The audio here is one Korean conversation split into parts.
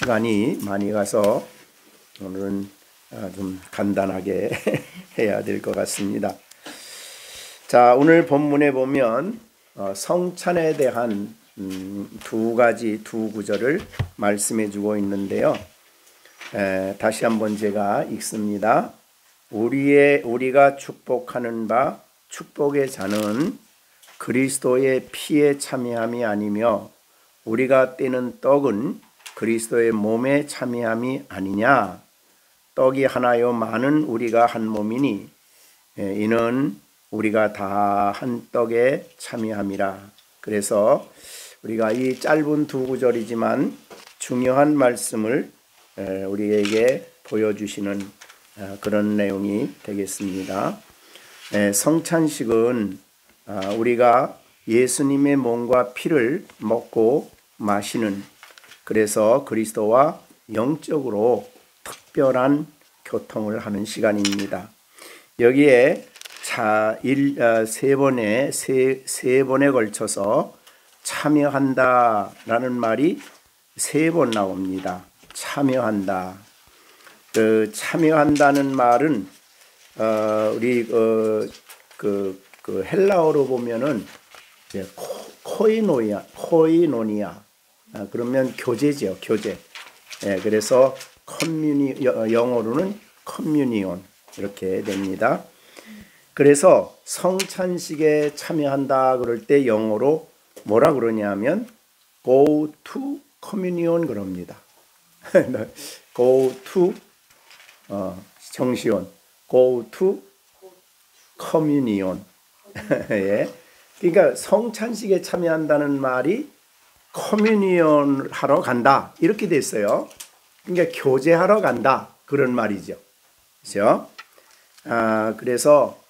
시간이 많이 가서 오늘은 좀 간단하게 해야 될 것 같습니다. 자, 오늘 본문에 보면 성찬에 대한 두 구절을 말씀해 주고 있는데요. 다시 한번 제가 읽습니다. 우리가 축복하는 바 축복의 잔은 그리스도의 피에 참여함이 아니며 우리가 떼는 떡은 그리스도의 몸에 참여함이 아니냐. 떡이 하나요 많은 우리가 한 몸이니 이는 우리가 다 한 떡에 참여함이라. 그래서 우리가 이 짧은 두 구절이지만 중요한 말씀을 우리에게 보여주시는 그런 내용이 되겠습니다. 성찬식은 우리가 예수님의 몸과 피를 먹고 마시는, 그래서 그리스도와 영적으로 특별한 교통을 하는 시간입니다. 여기에 세 번에 걸쳐서 참여한다라는 말이 3번 나옵니다. 참여한다. 참여한다는 말은 우리 헬라어로 보면은 코이노니아. 그러면 교제죠, 교제. 그래서 영어로는 커뮤니온 이렇게 됩니다. 그래서 성찬식에 참여한다 그럴 때 영어로 뭐라 그러냐면 go to communion 그럽니다. go to 정시온 go to communion. 예. 그러니까 성찬식에 참여한다는 말이 커뮤니언 하러 간다 이렇게 됐어요. 그러니까 교제하러 간다 그런 말이죠. 그렇죠? 그래서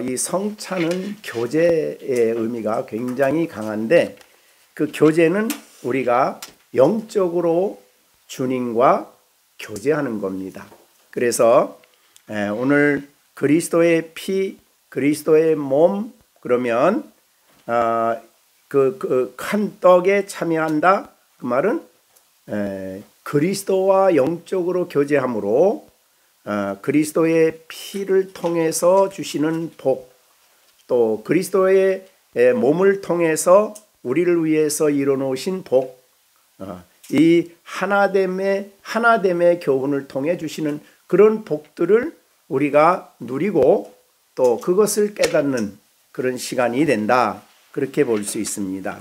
이 성찬은 교제의 의미가 굉장히 강한데 그 교제는 우리가 영적으로 주님과 교제하는 겁니다. 그래서 오늘 그리스도의 피, 그리스도의 몸 그러면 한 떡에 참여한다. 그 말은 그리스도와 영적으로 교제함으로 그리스도의 피를 통해서 주시는 복, 또 그리스도의 몸을 통해서 우리를 위해서 이뤄놓으신 복, 이 하나됨의 교훈을 통해 주시는 그런 복들을 우리가 누리고 또 그것을 깨닫는 그런 시간이 된다. 그렇게 볼 수 있습니다.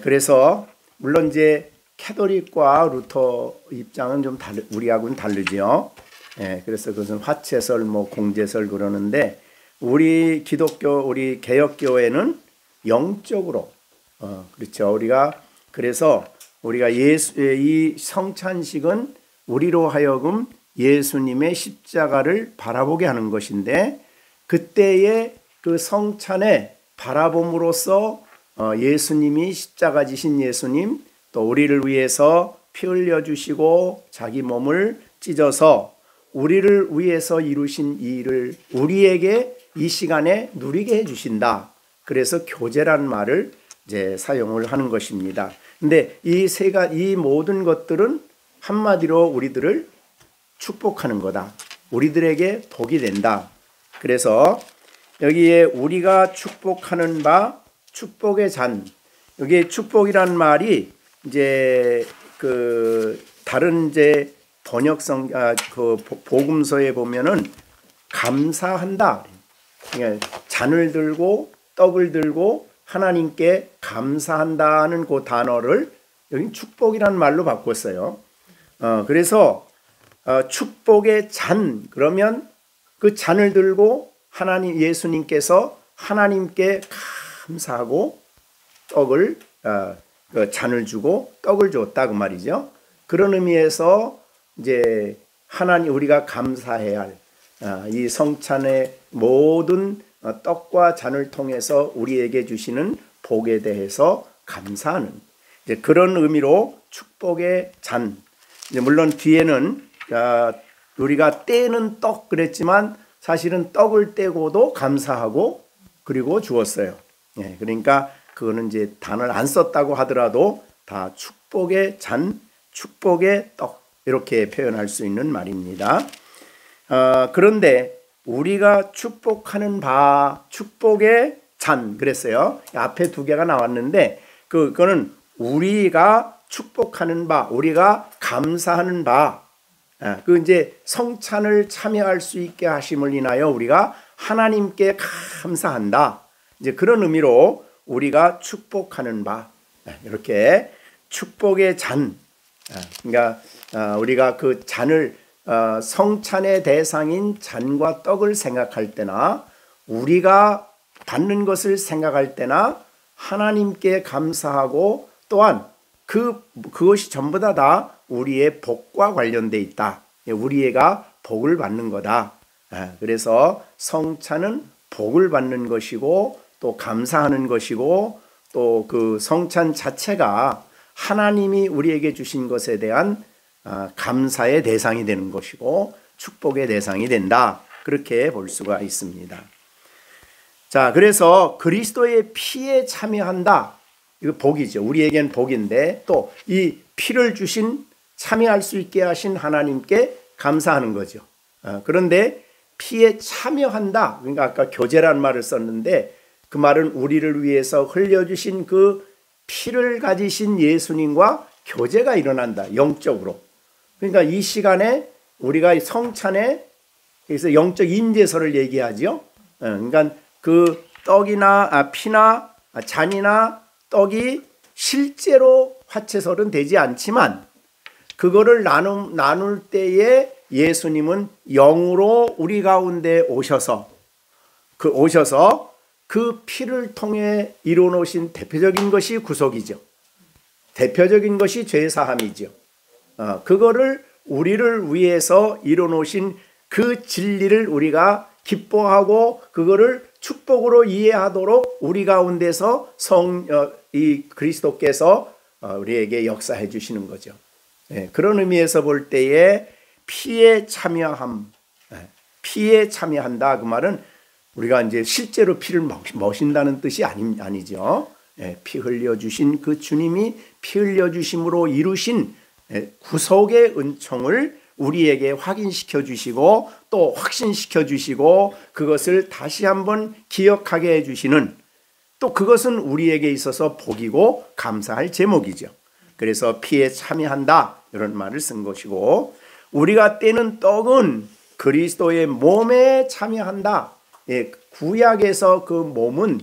그래서 물론 이제 캐톨릭과 루터 입장은 좀 우리하고는 다르죠. 그래서 그것은 화채설, 공제설 그러는데 우리 개혁교회는 영적으로 그렇죠. 그래서 우리가 이 성찬식은 우리로 하여금 예수님의 십자가를 바라보게 하는 것인데 그때의 그 성찬에 바라봄으로써 예수님이 십자가 지신 예수님 또 우리를 위해서 피 흘려 주시고 자기 몸을 찢어서 우리를 위해서 이루신 이 일을 우리에게 이 시간에 누리게 해 주신다. 그래서 교제란 말을 이제 사용을 하는 것입니다. 근데 이 모든 것들은 한마디로 우리들을 축복하는 거다. 우리들에게 복이 된다. 그래서 여기에 우리가 축복하는 바 축복의 잔. 여기 축복이란 말이 이제 다른 이제 번역성 복음서에 보면은 감사한다. 그러니까 잔을 들고 떡을 들고 하나님께 감사한다는 그 단어를 여기 축복이란 말로 바꿨어요. 그래서 축복의 잔 그러면 그 잔을 들고 예수님께서 하나님께 감사하고 떡을 잔을 주고 떡을 줬다 그 말이죠. 그런 의미에서 이제 우리가 감사해야 할 이 성찬의 모든 떡과 잔을 통해서 우리에게 주시는 복에 대해서 감사하는 이제 그런 의미로 축복의 잔. 이제 물론 뒤에는 우리가 떼는 떡 그랬지만 사실은 떡을 떼고도 감사하고 그리고 주었어요. 그러니까 그거는 이제 단어를 안 썼다고 하더라도 다 축복의 잔, 축복의 떡 이렇게 표현할 수 있는 말입니다. 그런데 우리가 축복하는 바, 축복의 잔 그랬어요. 앞에 두 개가 나왔는데 그거는 우리가 축복하는 바, 우리가 감사하는 바, 그 이제 성찬을 참여할 수 있게 하심을 인하여 우리가 하나님께 감사한다. 이제 그런 의미로 우리가 축복하는 바, 이렇게 축복의 잔, 그러니까 우리가 그 잔을 성찬의 대상인 잔과 떡을 생각할 때나 우리가 받는 것을 생각할 때나 하나님께 감사하고 또한 그것이 전부 다 우리의 복과 관련돼 있다. 우리가 복을 받는 거다. 그래서 성찬은 복을 받는 것이고 또 감사하는 것이고 또 그 성찬 자체가 하나님이 우리에게 주신 것에 대한 감사의 대상이 되는 것이고 축복의 대상이 된다. 그렇게 볼 수가 있습니다. 자, 그래서 그리스도의 피에 참여한다. 이거 복이죠. 우리에겐 복인데 또 이 피를 주신 참여할 수 있게 하신 하나님께 감사하는 거죠. 그런데 피에 참여한다. 그러니까 아까 교제라는 말을 썼는데 그 말은 우리를 위해서 흘려주신 그 피를 가지신 예수님과 교제가 일어난다. 영적으로. 그러니까 이 시간에 우리가 성찬에 그래서 영적 임재서를 얘기하죠. 그러니까 그 떡이나 피나 잔이나 떡이 실제로 화채설은 되지 않지만 그거를 나눌 때에 예수님은 영으로 우리 가운데 오셔서 그 피를 통해 이루어놓으신 대표적인 것이 구속이죠. 대표적인 것이 죄사함이죠. 그거를 우리를 위해서 이루어놓으신 그 진리를 우리가 기뻐하고 그거를 축복으로 이해하도록 우리 가운데서 이 그리스도께서 우리에게 역사해 주시는 거죠. 그런 의미에서 볼 때에 피에 참여한다. 그 말은 우리가 이제 실제로 피를 머신다는 뜻이 아니죠. 피 흘려 주신 그 주님이 피 흘려 주심으로 이루신 구속의 은총을 우리에게 확인시켜 주시고 또 확신시켜 주시고 그것을 다시 한번 기억하게 해 주시는 또 그것은 우리에게 있어서 복이고 감사할 제목이죠. 그래서 피에 참여한다 이런 말을 쓴 것이고 우리가 떼는 떡은 그리스도의 몸에 참여한다. 구약에서 그 몸은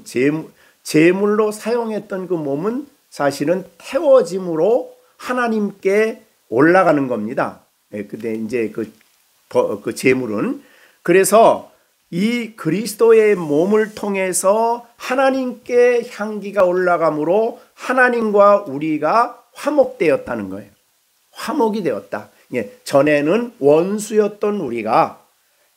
제물로 사용했던 그 몸은 사실은 태워짐으로 하나님께 올라가는 겁니다. 근데 이제 그 제물은 그래서 이 그리스도의 몸을 통해서 하나님께 향기가 올라가므로 하나님과 우리가 화목되었다는 거예요. 화목이 되었다. 전에는 원수였던 우리가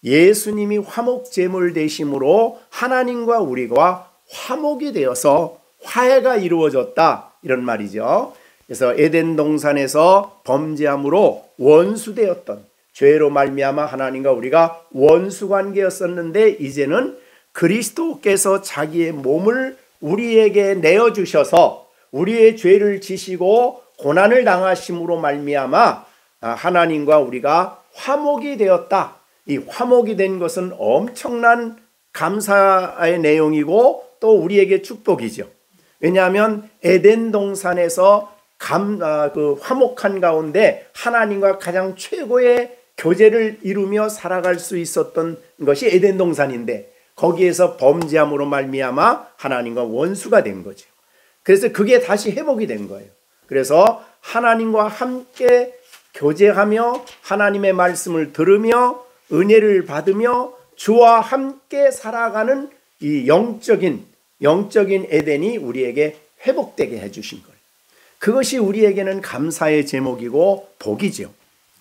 예수님이 화목 제물 되심으로 하나님과 우리가 화목이 되어서 화해가 이루어졌다 이런 말이죠. 그래서 에덴 동산에서 범죄함으로 원수되었던 죄로 말미암아 하나님과 우리가 원수 관계였었는데 이제는 그리스도께서 자기의 몸을 우리에게 내어주셔서 우리의 죄를 지시고 고난을 당하심으로 말미암아 하나님과 우리가 화목이 되었다. 이 화목이 된 것은 엄청난 감사의 내용이고 또 우리에게 축복이죠. 왜냐하면 에덴 동산에서 화목한 가운데 하나님과 가장 최고의 교제를 이루며 살아갈 수 있었던 것이 에덴 동산인데 거기에서 범죄함으로 말미암아 하나님과 원수가 된 거죠. 그래서 그게 다시 회복이 된 거예요. 그래서 하나님과 함께 교제하며 하나님의 말씀을 들으며 은혜를 받으며 주와 함께 살아가는 이 영적인 에덴이 우리에게 회복되게 해주신 거예요. 그것이 우리에게는 감사의 제목이고 복이죠.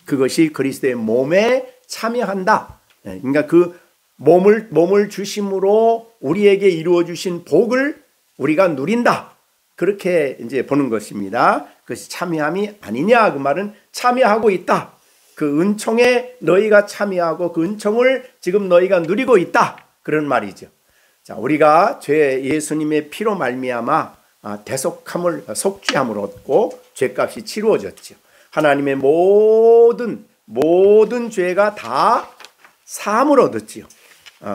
그것이 그리스도의 몸에 참여한다. 그러니까 그 몸을 주심으로 우리에게 이루어 주신 복을 우리가 누린다. 그렇게 이제 보는 것입니다. 그것이 참여함이 아니냐 그 말은 참여하고 있다. 그 은총에 너희가 참여하고 그 은총을 지금 너희가 누리고 있다. 그런 말이죠. 자, 우리가 예수님의 피로 말미암아 대속함을 속죄함을 얻고 죄값이 치루어졌죠. 하나님의 모든 죄가 다 사함을 얻었지요.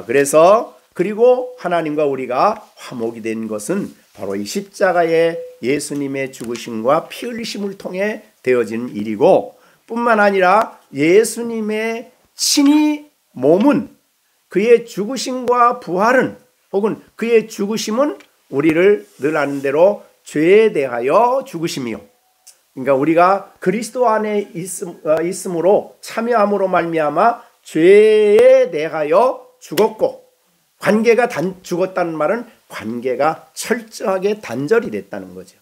그래서 그리고 하나님과 우리가 화목이 된 것은 바로 이 십자가의 예수님의 죽으심과 피 흘리심을 통해 되어진 일이고, 뿐만 아니라 예수님의 친히 몸은, 그의 죽으심과 부활은, 혹은 그의 죽으심은 우리를 늘 아는 대로 죄에 대하여 죽으심이요, 그러니까 우리가 그리스도 안에 있음으로 참여함으로 말미암아 죄에 대하여 죽었고, 관계가 죽었다는 말은 관계가 철저하게 단절이 됐다는 거죠.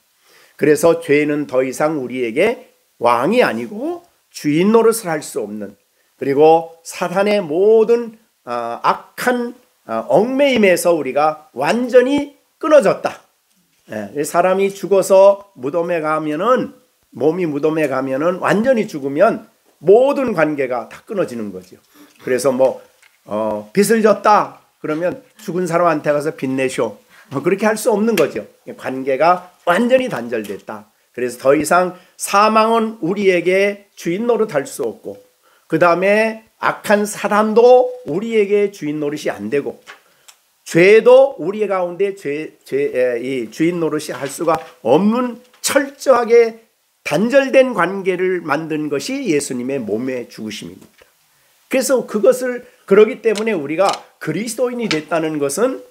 그래서 죄는 더 이상 우리에게 왕이 아니고 주인 노릇을 할 수 없는, 그리고 사탄의 모든 악한 얽매임에서 우리가 완전히 끊어졌다. 사람이 죽어서 무덤에 가면은, 몸이 무덤에 가면은 완전히 죽으면 모든 관계가 다 끊어지는 거죠. 그래서 빚을 졌다 그러면 죽은 사람한테 가서 빚 내쇼, 그렇게 할 수 없는 거죠. 관계가 완전히 단절됐다. 그래서 더 이상 사망은 우리에게 주인 노릇할 수 없고, 그 다음에 악한 사람도 우리에게 주인 노릇이 안 되고, 죄도 우리 가운데 이 주인 노릇이 할 수가 없는 철저하게 단절된 관계를 만든 것이 예수님의 몸의 죽으심입니다. 그래서 그러기 때문에 우리가 그리스도인이 됐다는 것은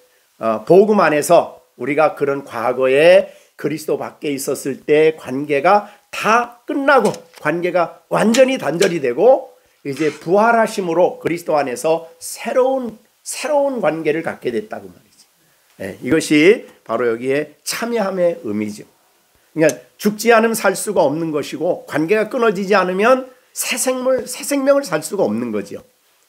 복음 안에서 우리가 그런 과거에 그리스도 밖에 있었을 때 관계가 다 끝나고 관계가 완전히 단절이 되고, 이제 부활하심으로 그리스도 안에서 새로운 관계를 갖게 됐다고 말이죠. 이것이 바로 여기에 참여함의 의미죠. 그러니까 죽지 않으면 살 수가 없는 것이고, 관계가 끊어지지 않으면 새 생명을 살 수가 없는 거죠.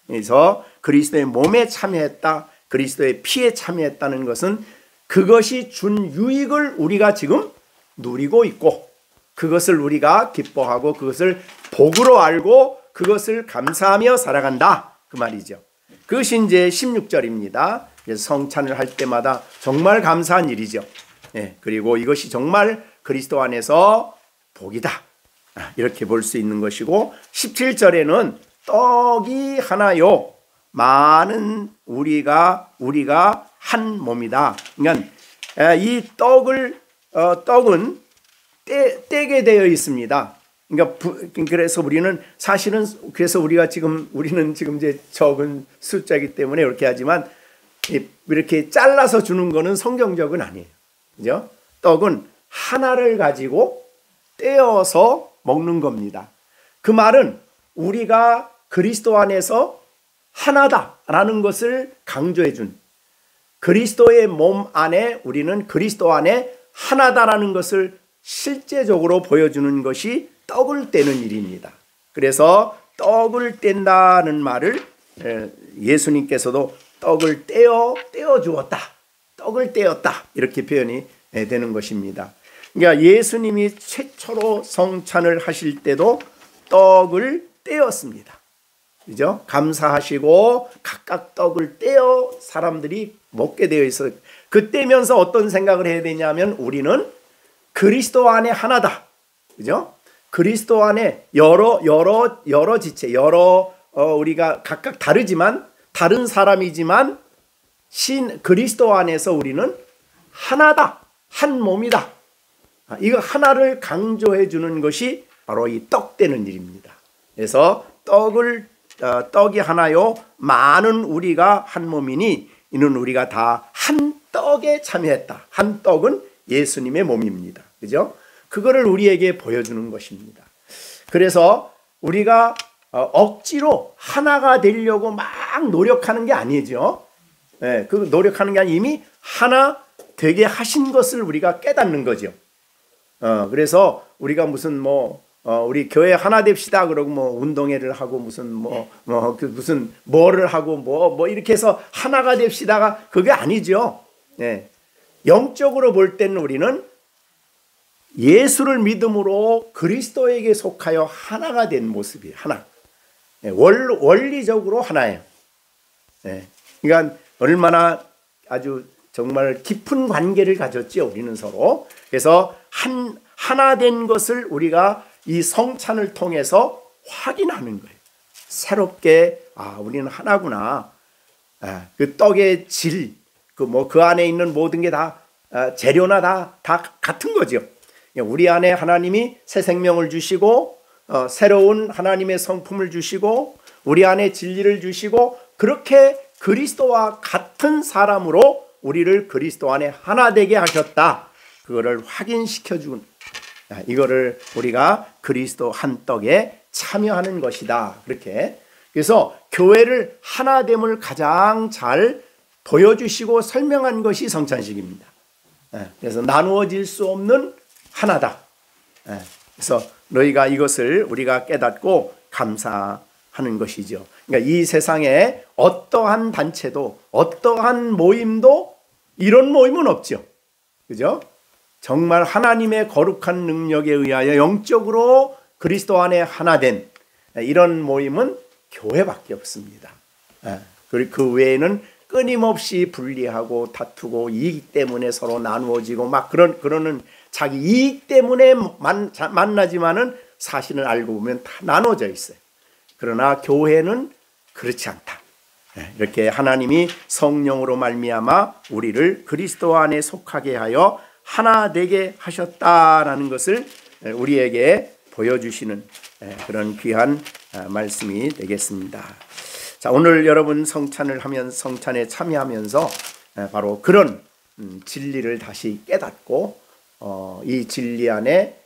그래서 그리스도의 몸에 참여했다, 그리스도의 피에 참여했다는 것은 그것이 준 유익을 우리가 지금 누리고 있고, 그것을 우리가 기뻐하고 그것을 복으로 알고 그것을 감사하며 살아간다, 그 말이죠. 그것이 이제 16절입니다. 그래서 성찬을 할 때마다 정말 감사한 일이죠. 그리고 이것이 정말 그리스도 안에서 복이다, 이렇게 볼 수 있는 것이고, 17절에는 떡이 하나요 많은 우리가 한 몸이다. 그러니까 이 떡은 떼게 되어 있습니다. 그러니까 그래서 우리는 사실은, 그래서 우리는 지금 이제 적은 숫자이기 때문에 이렇게 하지만, 이렇게 잘라서 주는 거는 성경적은 아니에요. 그죠? 떡은 하나를 가지고 떼어서 먹는 겁니다. 그 말은 우리가 그리스도 안에서 하나다라는 것을 강조해 준, 그리스도의 몸 안에 우리는 그리스도 안에 하나다라는 것을 실제적으로 보여주는 것이 떡을 떼는 일입니다. 그래서 떡을 뗀다는 말을 예수님께서도 떡을 떼어 주었다, 떡을 떼었다, 이렇게 표현이 되는 것입니다. 그러니까 예수님이 최초로 성찬을 하실 때도 떡을 떼었습니다. 그죠? 감사하시고 각각 떡을 떼어 사람들이 먹게 되어 있어요. 그 떼면서 어떤 생각을 해야 되냐면, 우리는 그리스도 안에 하나다. 그죠? 그리스도 안에 여러 지체, 우리가 각각 다른 사람이지만 그리스도 안에서 우리는 하나다, 한 몸이다. 이거 하나를 강조해 주는 것이 바로 이 떡 떼는 일입니다. 그래서 떡이 하나요 많은 우리가 한 몸이니 이는 우리가 다 한 떡에 참여했다. 한 떡은 예수님의 몸입니다. 그죠? 그거를 우리에게 보여주는 것입니다. 그래서 우리가 억지로 하나가 되려고 막 노력하는 게 아니죠. 그 노력하는 게 아니라 이미 하나 되게 하신 것을 우리가 깨닫는 거죠. 그래서 우리가 무슨 우리 교회 하나 됩시다 그러고 운동회를 하고 무슨 뭐를 하고 이렇게 해서 하나가 됩시다가 그게 아니죠. 영적으로 볼 때는 우리는 예수를 믿음으로 그리스도에게 속하여 하나가 된 모습이에요. 하나. 원리적으로 하나예요. 그러니까 얼마나 아주 정말 깊은 관계를 가졌죠, 우리는 서로. 그래서 하나 된 것을 우리가 이 성찬을 통해서 확인하는 거예요. 새롭게 우리는 하나구나. 그 떡의 질, 그 안에 있는 모든 게 다 재료나 다 같은 거죠. 우리 안에 하나님이 새 생명을 주시고 새로운 하나님의 성품을 주시고 우리 안에 진리를 주시고 그렇게 그리스도와 같은 사람으로 우리를 그리스도 안에 하나 되게 하셨다. 그거를 확인시켜 준 이거를 우리가 그리스도 한 떡에 참여하는 것이다. 그렇게. 그래서 교회를 하나됨을 가장 잘 보여주시고 설명한 것이 성찬식입니다. 그래서 나누어질 수 없는 하나다. 그래서 너희가 이것을 우리가 깨닫고 감사하는 것이죠. 그러니까 이 세상에 어떠한 단체도 어떠한 모임도 이런 모임은 없죠. 그죠? 정말 하나님의 거룩한 능력에 의하여 영적으로 그리스도 안에 하나된 이런 모임은 교회밖에 없습니다. 그리고 그 외에는 끊임없이 분리하고 다투고 이익 때문에 서로 나누어지고 막 그러는 자기 이익 때문에 만나지만은 사실은 알고 보면 다 나눠져 있어요. 그러나 교회는 그렇지 않다. 이렇게 하나님이 성령으로 말미암아 우리를 그리스도 안에 속하게 하여 하나 되게 하셨다라는 것을 우리에게 보여주시는 그런 귀한 말씀이 되겠습니다. 자, 오늘 여러분 성찬에 참여하면서 바로 그런 진리를 다시 깨닫고 이 진리 안에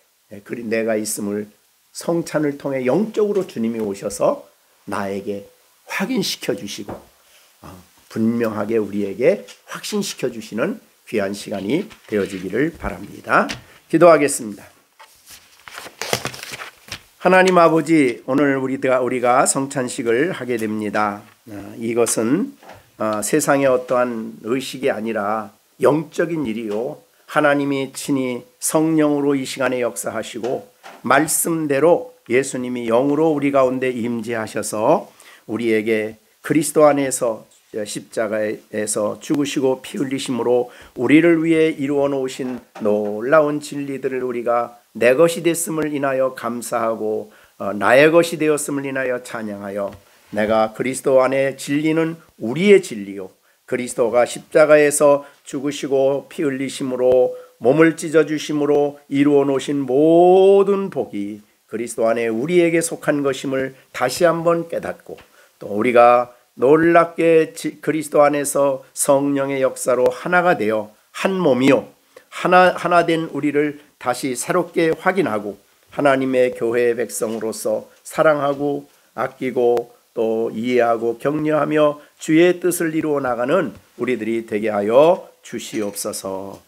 내가 있음을 성찬을 통해 영적으로 주님이 오셔서 나에게 확인시켜 주시고 분명하게 우리에게 확신시켜 주시는 귀한 시간이 되어지기를 바랍니다. 기도하겠습니다. 하나님 아버지, 오늘 우리가 성찬식을 하게 됩니다. 이것은 세상의 어떠한 의식이 아니라 영적인 일이요, 하나님이 친히 성령으로 이 시간에 역사하시고 말씀대로 예수님이 영으로 우리 가운데 임재하셔서 우리에게 그리스도 안에서 십자가에서 죽으시고 피 흘리심으로 우리를 위해 이루어 놓으신 놀라운 진리들을 우리가 내 것이 됐음을 인하여 감사하고 나의 것이 되었음을 인하여 찬양하여 내가 그리스도 안에 진리는 우리의 진리요, 그리스도가 십자가에서 죽으시고 피 흘리심으로 몸을 찢어주심으로 이루어 놓으신 모든 복이 그리스도 안에 우리에게 속한 것임을 다시 한번 깨닫고 또 우리가 놀랍게 그리스도 안에서 성령의 역사로 하나가 되어 한 몸이요 하나 된 우리를 다시 새롭게 확인하고 하나님의 교회의 백성으로서 사랑하고 아끼고 또 이해하고 격려하며 주의 뜻을 이루어 나가는 우리들이 되게 하여 주시옵소서.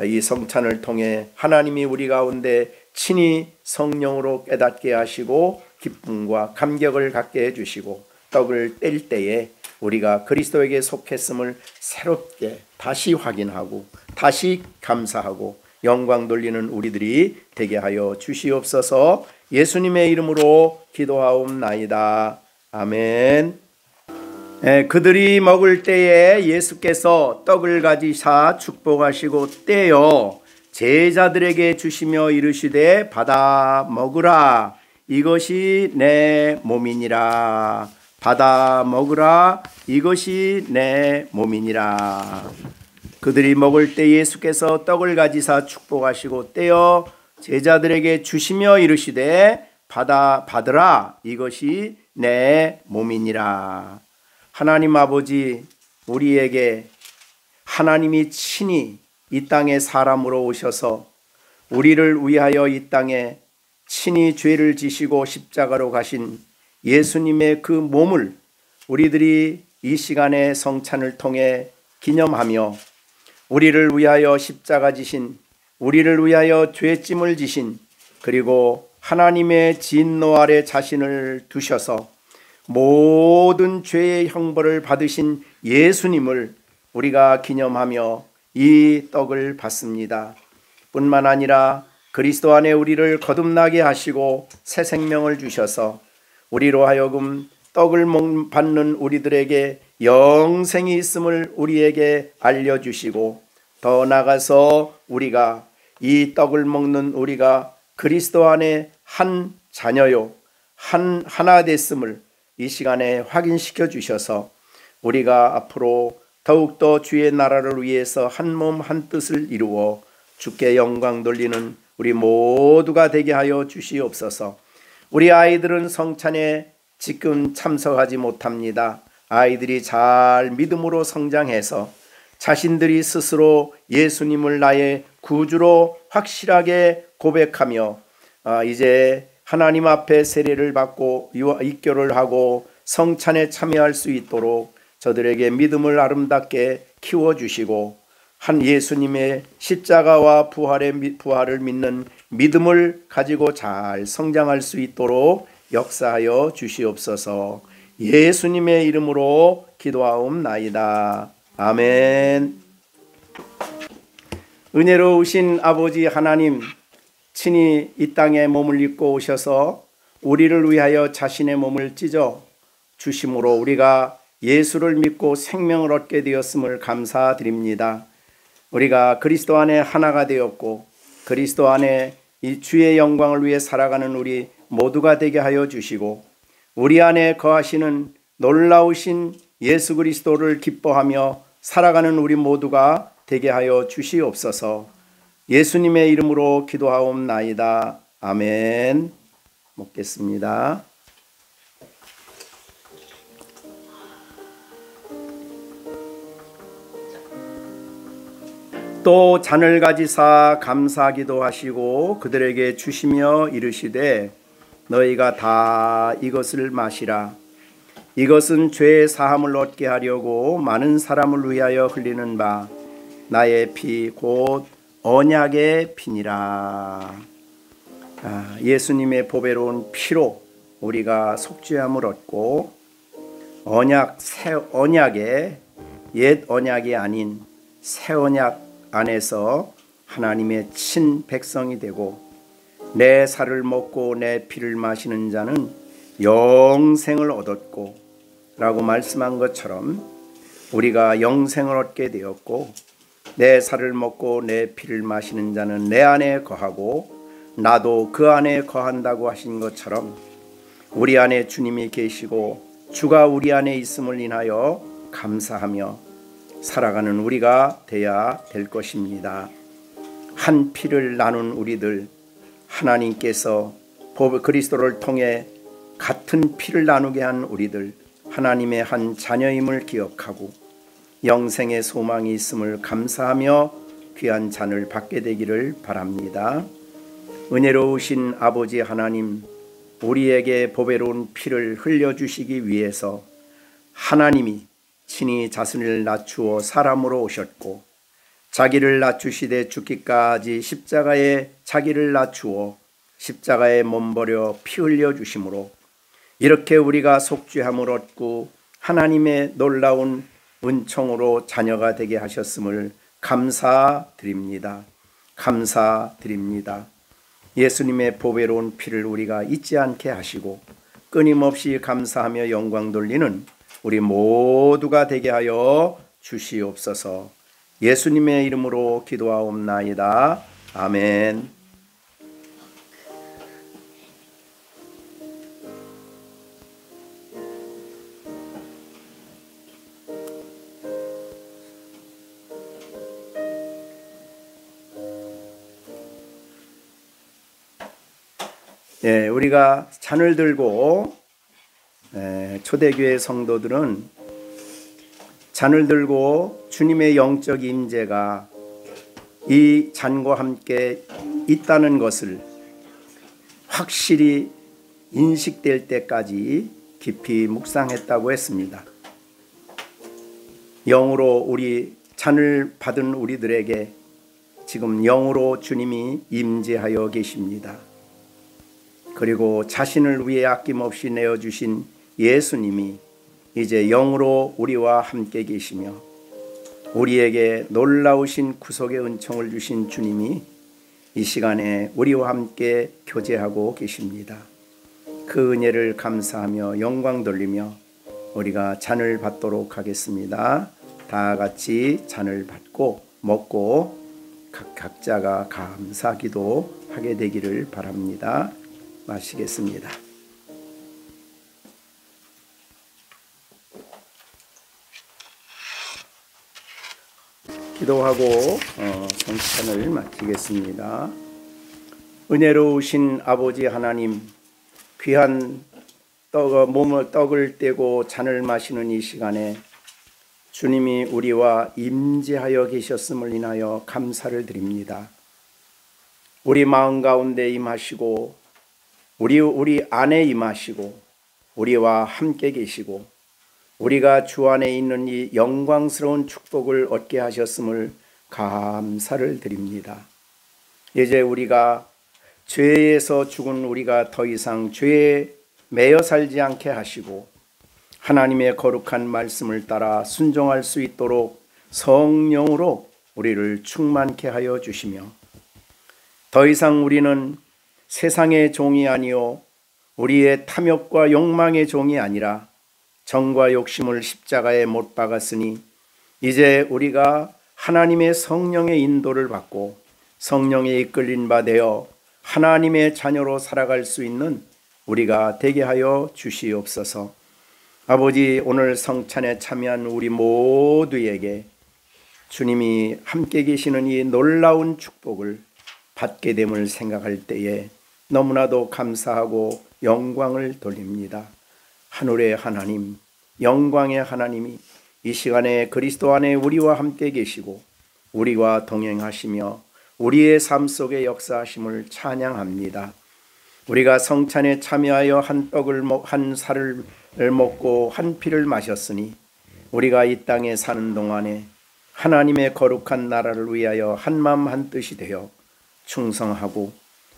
이 성찬을 통해 하나님이 우리 가운데 친히 성령으로 깨닫게 하시고 기쁨과 감격을 갖게 해주시고 떡을 뗄 때에 우리가 그리스도에게 속했음을 새롭게 다시 확인하고 다시 감사하고 영광 돌리는 우리들이 되게 하여 주시옵소서. 예수님의 이름으로 기도하옵나이다. 아멘. 그들이 먹을 때에 예수께서 떡을 가지사 축복하시고 떼어 제자들에게 주시며 이르시되 받아 먹으라, 이것이 내 몸이니라. 받아 먹으라, 이것이 내 몸이니라. 그들이 먹을 때 예수께서 떡을 가지사 축복하시고 떼어 제자들에게 주시며 이르시되 받으라, 이것이 내 몸이니라. 하나님 아버지, 우리에게 하나님이 친히 이 땅에 사람으로 오셔서 우리를 위하여 이 땅에 친히 죄를 지시고 십자가로 가신 예수님의 그 몸을 우리들이 이 시간에 성찬을 통해 기념하며 우리를 위하여 십자가 지신, 우리를 위하여 죄짐을 지신, 그리고 하나님의 진노 아래 자신을 두셔서 모든 죄의 형벌을 받으신 예수님을 우리가 기념하며 이 떡을 받습니다. 뿐만 아니라 그리스도 안에 우리를 거듭나게 하시고 새 생명을 주셔서 우리로 하여금 떡을 받는 우리들에게 영생이 있음을 우리에게 알려주시고 더 나아가서 우리가 이 떡을 먹는 우리가 그리스도 안에 한 자녀요, 하나 됐음을 이 시간에 확인시켜 주셔서 우리가 앞으로 더욱더 주의 나라를 위해서 한 몸 한 뜻을 이루어 주께 영광 돌리는 우리 모두가 되게 하여 주시옵소서. 우리 아이들은 성찬에 지금 참석하지 못합니다. 아이들이 잘 믿음으로 성장해서 자신들이 스스로 예수님을 나의 구주로 확실하게 고백하며 이제 하나님 앞에 세례를 받고 입교를 하고 성찬에 참여할 수 있도록 저들에게 믿음을 아름답게 키워주시고 한 예수님의 십자가와 부활을 믿는 믿음을 가지고 잘 성장할 수 있도록 역사하여 주시옵소서. 예수님의 이름으로 기도하옵나이다. 아멘. 은혜로우신 아버지 하나님, 친히 이 땅에 몸을 입고 오셔서 우리를 위하여 자신의 몸을 찢어 주심으로 우리가 예수를 믿고 생명을 얻게 되었음을 감사드립니다. 우리가 그리스도 안에 하나가 되었고 그리스도 안에 이 주의 영광을 위해 살아가는 우리 모두가 되게 하여 주시고 우리 안에 거하시는 놀라우신 예수 그리스도를 기뻐하며 살아가는 우리 모두가 되게 하여 주시옵소서. 예수님의 이름으로 기도하옵나이다. 아멘. 먹겠습니다. 또 잔을 가지사 감사기도 하시고 그들에게 주시며 이르시되 너희가 다 이것을 마시라. 이것은 죄의 사함을 얻게 하려고 많은 사람을 위하여 흘리는 바 나의 피 곧 언약의 피니라. 예수님의 보배로운 피로 우리가 속죄함을 얻고 새 언약의 옛 언약이 아닌 새 언약 안에서 하나님의 친 백성이 되고 내 살을 먹고 내 피를 마시는 자는 영생을 얻었고 라고 말씀한 것처럼 우리가 영생을 얻게 되었고 내 살을 먹고 내 피를 마시는 자는 내 안에 거하고 나도 그 안에 거한다고 하신 것처럼 우리 안에 주님이 계시고 주가 우리 안에 있음을 인하여 감사하며 살아가는 우리가 되어야 될 것입니다. 한 피를 나눈 우리들, 하나님께서 그리스도를 통해 같은 피를 나누게 한 우리들, 하나님의 한 자녀임을 기억하고 영생의 소망이 있음을 감사하며 귀한 잔을 받게 되기를 바랍니다. 은혜로우신 아버지 하나님, 우리에게 보배로운 피를 흘려주시기 위해서 하나님이 친히 자신을 낮추어 사람으로 오셨고 자기를 낮추시되 죽기까지 십자가에 자기를 낮추어 십자가에 몸버려 피 흘려 주심으로 이렇게 우리가 속죄함을 얻고 하나님의 놀라운 은총으로 자녀가 되게 하셨음을 감사드립니다. 감사드립니다. 예수님의 보배로운 피를 우리가 잊지 않게 하시고 끊임없이 감사하며 영광 돌리는 우리 모두가 되게 하여 주시옵소서. 예수님의 이름으로 기도하옵나이다. 아멘. 우리가 잔을 들고 초대교회 성도들은 잔을 들고 주님의 영적 임재가 이 잔과 함께 있다는 것을 확실히 인식될 때까지 깊이 묵상했다고 했습니다. 영으로 우리 잔을 받은 우리들에게 지금 영으로 주님이 임재하여 계십니다. 그리고 자신을 위해 아낌없이 내어주신 예수님이 이제 영으로 우리와 함께 계시며 우리에게 놀라우신 구속의 은총을 주신 주님이 이 시간에 우리와 함께 교제하고 계십니다. 그 은혜를 감사하며 영광 돌리며 우리가 잔을 받도록 하겠습니다. 다 같이 잔을 받고 먹고 각자가 감사 기도하게 되기를 바랍니다. 마시겠습니다. 기도하고 성찬을 마치겠습니다. 은혜로우신 아버지 하나님, 귀한 떡을 떼고 잔을 마시는 이 시간에 주님이 우리와 임재하여 계셨음을 인하여 감사를 드립니다. 우리 마음 가운데 임하시고 우리 안에 임하시고 우리와 함께 계시고 우리가 주 안에 있는 이 영광스러운 축복을 얻게 하셨음을 감사를 드립니다. 이제 우리가 죄에서 죽은 우리가 더 이상 죄에 매여 살지 않게 하시고 하나님의 거룩한 말씀을 따라 순종할 수 있도록 성령으로 우리를 충만케 하여 주시며 더 이상 우리는 세상의 종이 아니요 우리의 탐욕과 욕망의 종이 아니라 정과 욕심을 십자가에 못 박았으니 이제 우리가 하나님의 성령의 인도를 받고 성령에 이끌린 바 되어 하나님의 자녀로 살아갈 수 있는 우리가 되게 하여 주시옵소서. 아버지, 오늘 성찬에 참여한 우리 모두에게 주님이 함께 계시는 이 놀라운 축복을 받게 됨을 생각할 때에 너무나도 감사하고 영광을 돌립니다. 하늘의 하나님, 영광의 하나님이 이 시간에 그리스도 안에 우리와 함께 계시고 우리와 동행하시며 우리의 삶 속에 역사하심을 찬양합니다. 우리가 성찬에 참여하여 한 살을 먹고 한 피를 마셨으니 우리가 이 땅에 사는 동안에 하나님의 거룩한 나라를 위하여 한마음 한뜻이 되어 충성하고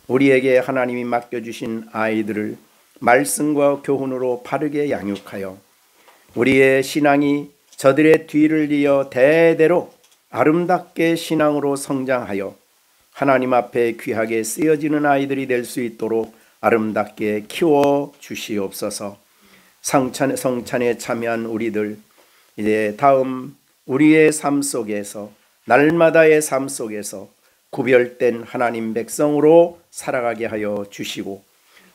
우리에게 하나님이 맡겨주신 아이들을 말씀과 교훈으로 바르게 양육하여 우리의 신앙이 저들의 뒤를 이어 대대로 아름답게 신앙으로 성장하여 하나님 앞에 귀하게 쓰여지는 아이들이 될 수 있도록 아름답게 키워 주시옵소서. 성찬에 참여한 우리들 이제 다음 우리의 삶 속에서 날마다의 삶 속에서 구별된 하나님 백성으로 살아가게 하여 주시고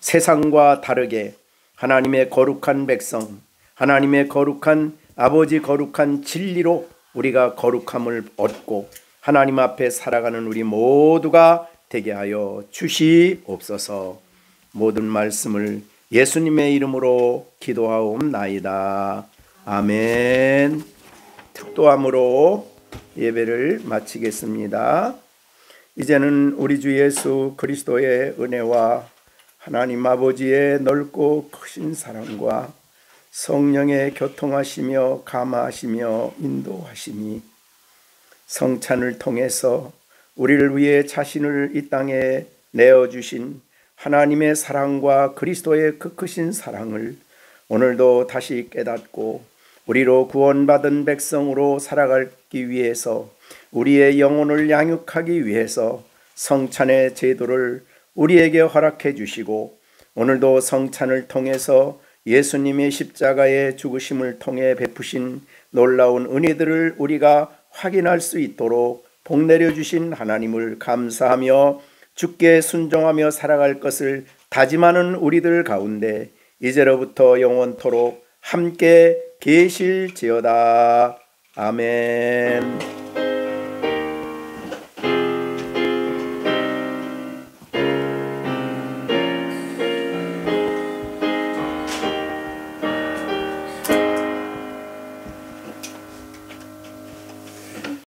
세상과 다르게 하나님의 거룩한 백성, 하나님의 거룩한 아버지 거룩한 진리로 우리가 거룩함을 얻고 하나님 앞에 살아가는 우리 모두가 되게 하여 주시옵소서. 모든 말씀을 예수님의 이름으로 기도하옵나이다. 아멘. 특도함으로 예배를 마치겠습니다. 이제는 우리 주 예수 그리스도의 은혜와 하나님 아버지의 넓고 크신 사랑과 성령의 교통하시며 감화하시며 인도하심이 성찬을 통해서 우리를 위해 자신을 이 땅에 내어주신 하나님의 사랑과 그리스도의 그 크신 사랑을 오늘도 다시 깨닫고 우리로 구원받은 백성으로 살아가기 위해서 우리의 영혼을 양육하기 위해서 성찬의 제도를 우리에게 허락해 주시고 오늘도 성찬을 통해서 예수님의 십자가의 죽으심을 통해 베푸신 놀라운 은혜들을 우리가 확인할 수 있도록 복 내려주신 하나님을 감사하며 주께 순종하며 살아갈 것을 다짐하는 우리들 가운데 이제로부터 영원토록 함께 계실지어다. 아멘.